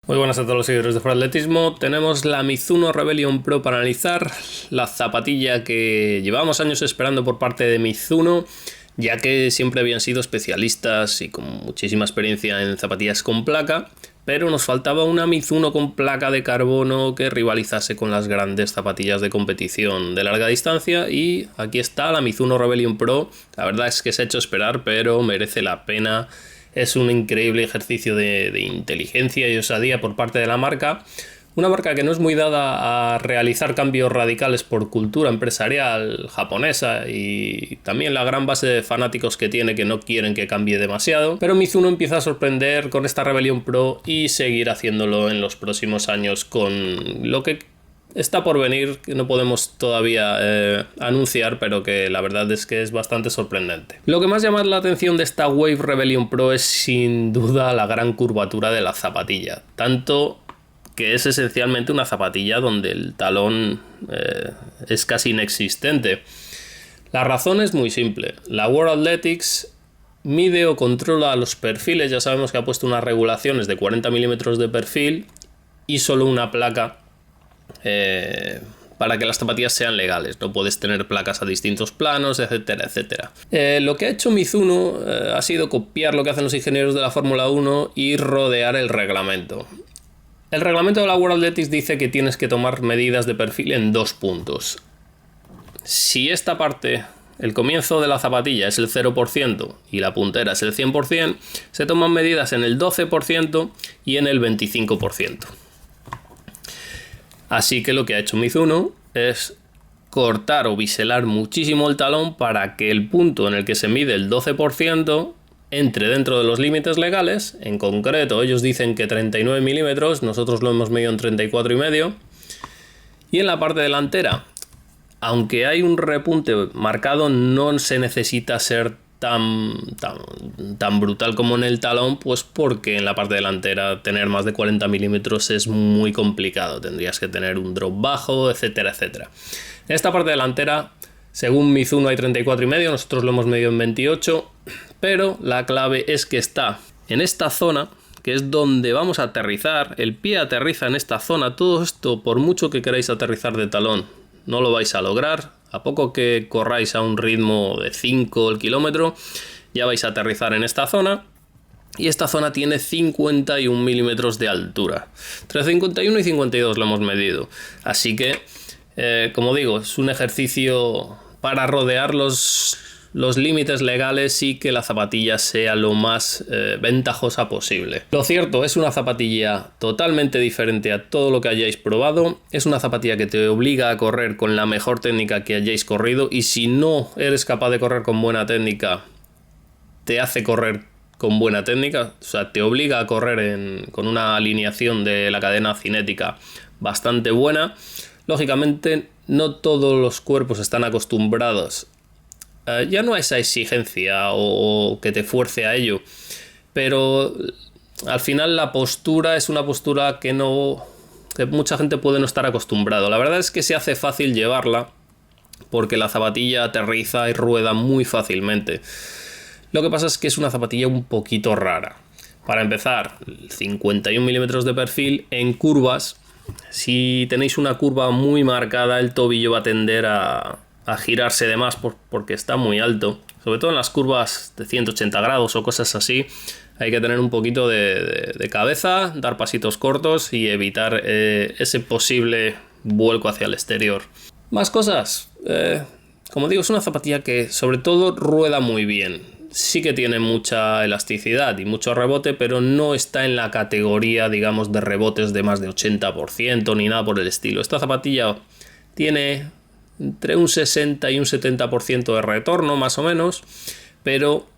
Muy buenas a todos los seguidores de Foro Atletismo. Tenemos la Mizuno Rebellion Pro para analizar, la zapatilla que llevábamos años esperando por parte de Mizuno, ya que siempre habían sido especialistas y con muchísima experiencia en zapatillas con placa, pero nos faltaba una Mizuno con placa de carbono que rivalizase con las grandes zapatillas de competición de larga distancia, y aquí está la Mizuno Rebellion Pro. La verdad es que se ha hecho esperar, pero merece la pena. Es un increíble ejercicio de inteligencia y osadía por parte de la marca. Una marca que no es muy dada a realizar cambios radicales por cultura empresarial japonesa y también la gran base de fanáticos que tiene, que no quieren que cambie demasiado. Pero Mizuno empieza a sorprender con esta Rebellion Pro y seguir haciéndolo en los próximos años con lo que está por venir, que no podemos todavía anunciar, pero que la verdad es que es bastante sorprendente. Lo que más llama la atención de esta Wave Rebellion Pro es sin duda la gran curvatura de la zapatilla. Tanto que es esencialmente una zapatilla donde el talón es casi inexistente. La razón es muy simple. La World Athletics mide o controla los perfiles. Ya sabemos que ha puesto unas regulaciones de 40 milímetros de perfil y solo una placa para que las zapatillas sean legales. No puedes tener placas a distintos planos, etcétera, etcétera. Lo que ha hecho Mizuno ha sido copiar lo que hacen los ingenieros de la Fórmula 1 y rodear el reglamento. El reglamento de la World Athletics dice que tienes que tomar medidas de perfil en 2 puntos. Si esta parte, el comienzo de la zapatilla, es el 0% y la puntera es el 100%, se toman medidas en el 12% y en el 25%. Así que lo que ha hecho Mizuno es cortar o biselar muchísimo el talón para que el punto en el que se mide el 12% entre dentro de los límites legales. En concreto, ellos dicen que 39 milímetros, nosotros lo hemos medido en 34,5. Y en la parte delantera, aunque hay un repunte marcado, no se necesita ser tan brutal como en el talón, pues porque en la parte delantera tener más de 40 milímetros es muy complicado. Tendrías que tener un drop bajo, etcétera, etcétera. En esta parte delantera, según Mizuno, hay 34,5, nosotros lo hemos medido en 28, pero la clave es que está en esta zona, que es donde vamos a aterrizar. El pie aterriza en esta zona. Todo esto, por mucho que queráis aterrizar de talón, no lo vais a lograr. A poco que corráis a un ritmo de 5 el kilómetro, ya vais a aterrizar en esta zona. Y esta zona tiene 51 milímetros de altura. Entre 51 y 52 lo hemos medido. Así que, como digo, es un ejercicio para rodear los límites legales y que la zapatilla sea lo más ventajosa posible. Lo cierto, es una zapatilla totalmente diferente a todo lo que hayáis probado. Es una zapatilla que te obliga a correr con la mejor técnica que hayáis corrido, y si no eres capaz de correr con buena técnica, te hace correr con buena técnica. O sea, te obliga a correr con una alineación de la cadena cinética bastante buena. Lógicamente, no todos los cuerpos están acostumbrados ya no a esa exigencia o que te fuerce a ello, pero al final la postura es una postura que mucha gente puede no estar acostumbrado. La verdad es que se hace fácil llevarla porque la zapatilla aterriza y rueda muy fácilmente. Lo que pasa es que es una zapatilla un poquito rara. Para empezar, 51 milímetros de perfil en curvas. Si tenéis una curva muy marcada, el tobillo va a tender a girarse de más porque está muy alto. Sobre todo en las curvas de 180 grados o cosas así, hay que tener un poquito de cabeza, dar pasitos cortos y evitar ese posible vuelco hacia el exterior. Más cosas. Como digo, es una zapatilla que sobre todo rueda muy bien. Sí que tiene mucha elasticidad y mucho rebote, pero no está en la categoría, digamos, de rebotes de más de 80% ni nada por el estilo. Esta zapatilla tiene entre un 60 y un 70% de retorno, más o menos, pero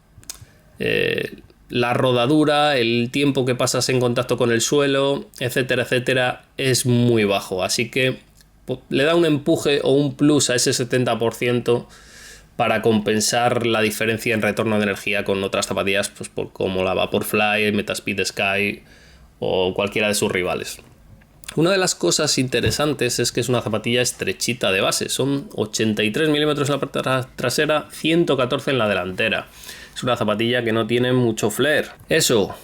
la rodadura, el tiempo que pasas en contacto con el suelo, etcétera, etcétera, es muy bajo. Así que le da un empuje o un plus a ese 70% para compensar la diferencia en retorno de energía con otras zapatillas, pues como la Vaporfly, Metaspeed Sky o cualquiera de sus rivales. Una de las cosas interesantes es que es una zapatilla estrechita de base. Son 83 milímetros en la parte trasera, 114 en la delantera. Es una zapatilla que no tiene mucho flair. Eso,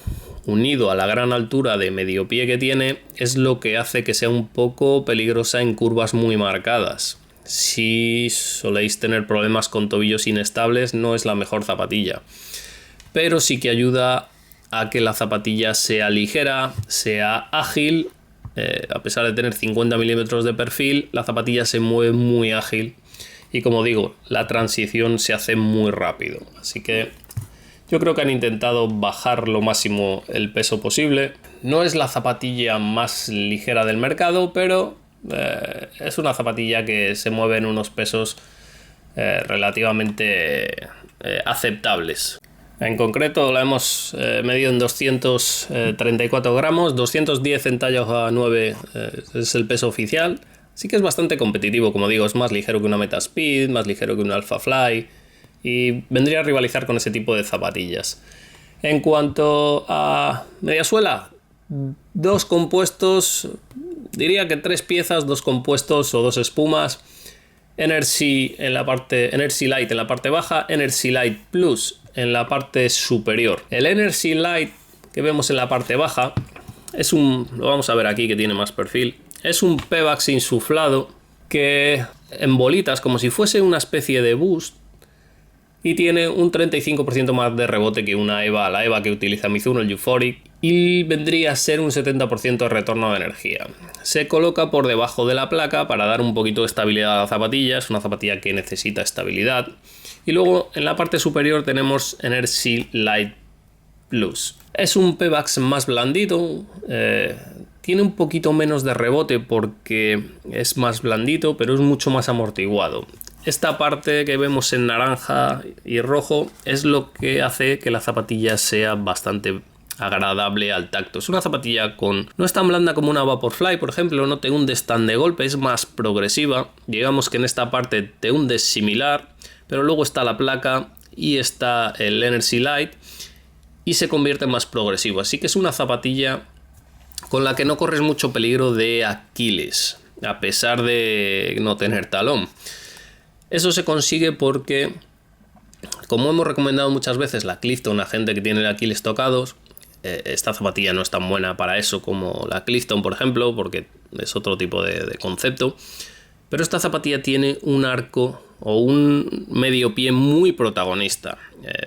unido a la gran altura de medio pie que tiene, es lo que hace que sea un poco peligrosa en curvas muy marcadas. Si soléis tener problemas con tobillos inestables, no es la mejor zapatilla, pero sí que ayuda a que la zapatilla sea ligera, sea ágil. A pesar de tener 50 milímetros de perfil, la zapatilla se mueve muy ágil y, como digo, la transición se hace muy rápido. Así que yo creo que han intentado bajar lo máximo el peso posible. No es la zapatilla más ligera del mercado, pero es una zapatilla que se mueve en unos pesos relativamente aceptables. En concreto la hemos medido en 234 gramos, 210 en talla hoja 9 es el peso oficial. Sí que es bastante competitivo, como digo, es más ligero que una Metaspeed, más ligero que una Alphafly y vendría a rivalizar con ese tipo de zapatillas. En cuanto a media suela, 2 compuestos, diría que 3 piezas, 2 compuestos o 2 espumas. Energy Light en la parte baja, Energy Light Plus en la parte superior. El Energy Light que vemos en la parte baja lo vamos a ver aquí que tiene más perfil, es un Pebax insuflado que en bolitas, como si fuese una especie de boost, y tiene un 35% más de rebote que una EVA, la EVA que utiliza Mizuno, el Euphoric, y vendría a ser un 70% de retorno de energía. Se coloca por debajo de la placa para dar un poquito de estabilidad a la zapatilla, es una zapatilla que necesita estabilidad. Y luego en la parte superior tenemos Energy Light Plus. Es un Pebax más blandito, tiene un poquito menos de rebote porque es más blandito, pero es mucho más amortiguado. Esta parte que vemos en naranja y rojo es lo que hace que la zapatilla sea bastante agradable al tacto. Es una zapatilla no es tan blanda como una Vaporfly, por ejemplo, no te hundes tan de golpe, es más progresiva. Digamos que en esta parte te hundes similar, pero luego está la placa y está el Energy Light y se convierte en más progresivo. Así que es una zapatilla con la que no corres mucho peligro de Aquiles, a pesar de no tener talón. Eso se consigue porque, como hemos recomendado muchas veces la Clifton a gente que tiene el Aquiles tocados, esta zapatilla no es tan buena para eso como la Clifton, por ejemplo, porque es otro tipo de concepto. Pero esta zapatilla tiene un arco o un medio pie muy protagonista.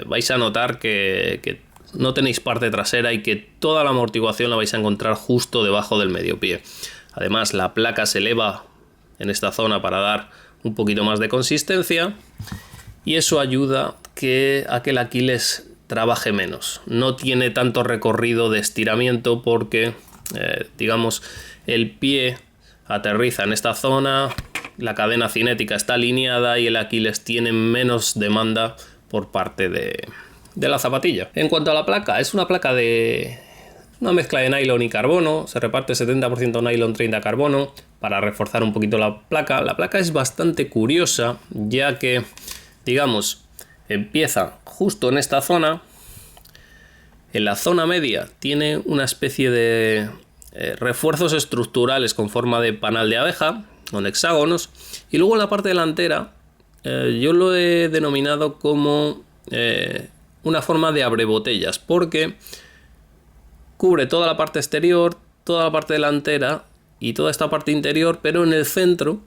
Vais a notar que no tenéis parte trasera y que toda la amortiguación la vais a encontrar justo debajo del medio pie. Además, la placa se eleva en esta zona para dar un poquito más de consistencia y eso ayuda a que el Aquiles trabaje menos. No tiene tanto recorrido de estiramiento porque, digamos, el pie aterriza en esta zona, la cadena cinética está alineada y el Aquiles tiene menos demanda por parte de la zapatilla. En cuanto a la placa, es una placa de una mezcla de nylon y carbono, se reparte 70% nylon, 30% carbono para reforzar un poquito la placa. La placa es bastante curiosa ya que, digamos, empieza justo en esta zona. En la zona media tiene una especie de refuerzos estructurales con forma de panal de abeja, con hexágonos, y luego en la parte delantera yo lo he denominado como una forma de abrebotellas, porque cubre toda la parte exterior, toda la parte delantera y toda esta parte interior, pero en el centro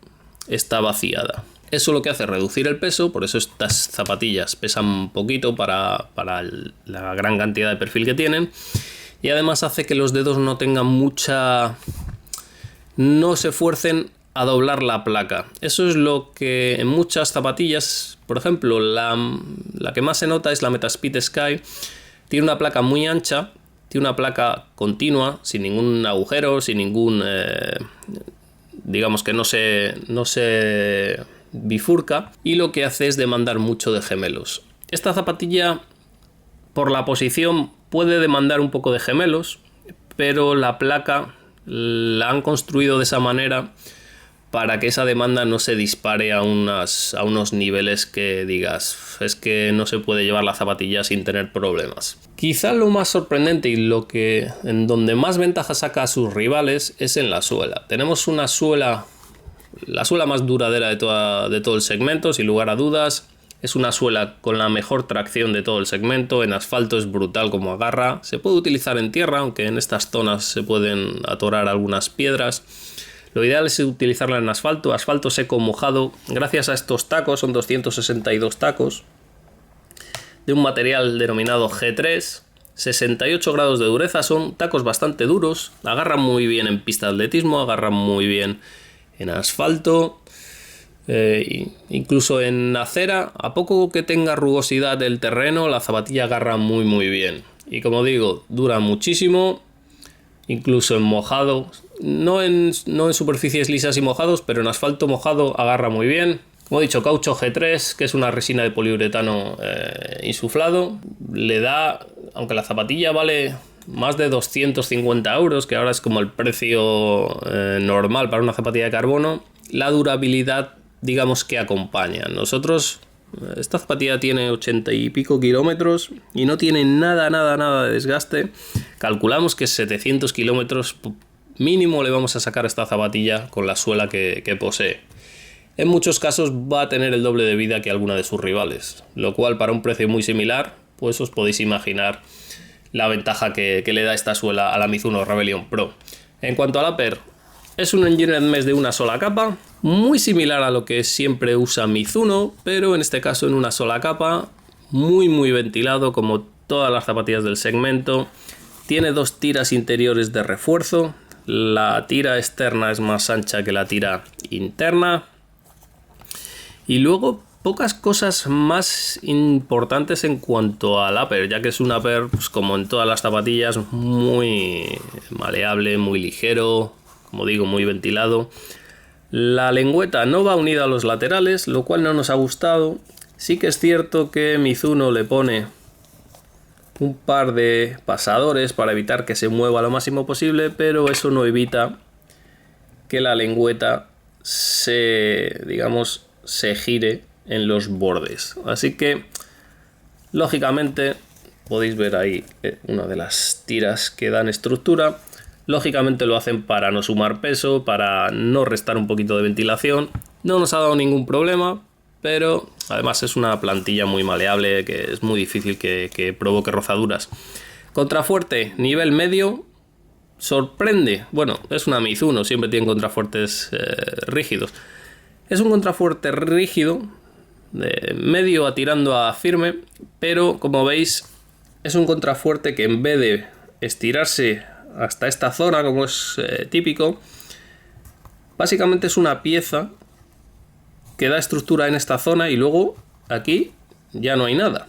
está vaciada. Eso lo que hace es reducir el peso, por eso estas zapatillas pesan un poquito para la gran cantidad de perfil que tienen, y además hace que los dedos no se fuercen a doblar la placa. Eso es lo que en muchas zapatillas, por ejemplo, la que más se nota es la Metaspeed Sky, tiene una placa muy ancha, tiene una placa continua, sin ningún agujero, sin ningún, digamos que no se bifurca, y lo que hace es demandar mucho de gemelos. Esta zapatilla, por la posición, puede demandar un poco de gemelos, pero la placa la han construido de esa manera para que esa demanda no se dispare a unos niveles que digas, es que no se puede llevar la zapatilla sin tener problemas. Quizá lo más sorprendente y en donde más ventaja saca a sus rivales es en la suela. Tenemos la suela más duradera de todo el segmento, sin lugar a dudas. Es una suela con la mejor tracción de todo el segmento. En asfalto es brutal como agarra. Se puede utilizar en tierra, aunque en estas zonas se pueden atorar algunas piedras. Lo ideal es utilizarla en asfalto, asfalto seco mojado. Gracias a estos tacos, son 262 tacos, de un material denominado G3, 68 grados de dureza, son tacos bastante duros, agarran muy bien en pista de atletismo, agarran muy bien en asfalto, incluso en acera, a poco que tenga rugosidad del terreno, la zapatilla agarra muy bien. Y como digo, dura muchísimo, incluso en mojado, no en superficies lisas y mojados, pero en asfalto mojado agarra muy bien. Como he dicho, caucho G3, que es una resina de poliuretano insuflado, le da, aunque la zapatilla vale más de 250 euros, que ahora es como el precio normal para una zapatilla de carbono, la durabilidad, digamos que acompaña. Esta zapatilla tiene 80 y pico kilómetros y no tiene nada de desgaste. Calculamos que 700 kilómetros mínimo le vamos a sacar a esta zapatilla con la suela que posee. En muchos casos va a tener el doble de vida que alguna de sus rivales, lo cual para un precio muy similar, pues os podéis imaginar la ventaja que le da esta suela a la Mizuno Rebellion Pro. En cuanto al upper, es un engineered mesh de una sola capa, muy similar a lo que siempre usa Mizuno, pero en este caso en una sola capa, muy ventilado como todas las zapatillas del segmento. Tiene dos tiras interiores de refuerzo, la tira externa es más ancha que la tira interna. Y luego pocas cosas más importantes en cuanto al upper, ya que es un upper, pues como en todas las zapatillas, muy maleable, muy ligero, como digo, muy ventilado. La lengüeta no va unida a los laterales, lo cual no nos ha gustado. Sí que es cierto que Mizuno le pone un par de pasadores para evitar que se mueva lo máximo posible, pero eso no evita que la lengüeta se gire en los bordes. Así que, lógicamente, podéis ver ahí una de las tiras que dan estructura. Lógicamente lo hacen para no sumar peso, para no restar un poquito de ventilación. No nos ha dado ningún problema, pero además es una plantilla muy maleable que es muy difícil que provoque rozaduras. Contrafuerte, nivel medio. Sorprende. Bueno, es una Mizuno, siempre tienen contrafuertes rígidos. Es un contrafuerte rígido, de medio a tirando a firme, pero como veis es un contrafuerte que en vez de estirarse hasta esta zona como es típico, básicamente es una pieza que da estructura en esta zona y luego aquí ya no hay nada.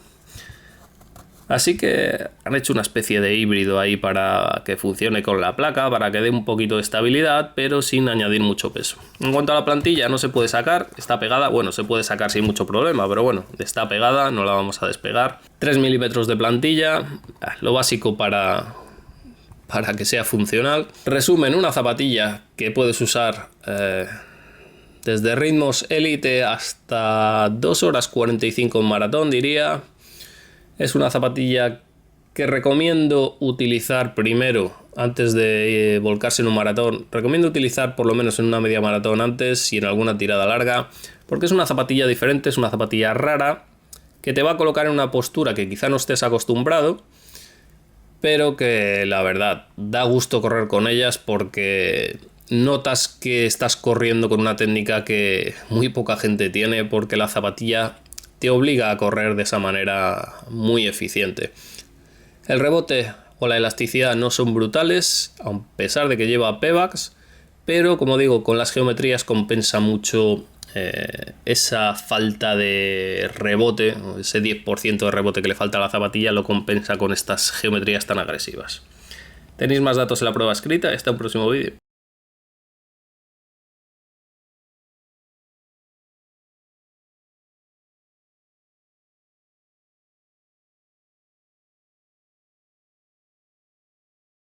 Así que han hecho una especie de híbrido ahí para que funcione con la placa, para que dé un poquito de estabilidad, pero sin añadir mucho peso. En cuanto a la plantilla, no se puede sacar, está pegada, bueno, se puede sacar sin mucho problema, pero bueno, está pegada, no la vamos a despegar. 3 milímetros de plantilla, lo básico para que sea funcional. Resumen, una zapatilla que puedes usar desde ritmos élite hasta 2 horas 45 en maratón, diría. Es una zapatilla que recomiendo utilizar primero, antes de volcarse en un maratón. Recomiendo utilizar por lo menos en una media maratón antes y en alguna tirada larga, porque es una zapatilla diferente, es una zapatilla rara, que te va a colocar en una postura que quizá no estés acostumbrado, pero que la verdad da gusto correr con ellas porque notas que estás corriendo con una técnica que muy poca gente tiene, porque la zapatilla te obliga a correr de esa manera muy eficiente. El rebote o la elasticidad no son brutales, a pesar de que lleva Pebax, pero como digo, con las geometrías compensa mucho esa falta de rebote, ese 10% de rebote que le falta a la zapatilla, lo compensa con estas geometrías tan agresivas. Tenéis más datos en la prueba escrita, hasta un próximo vídeo.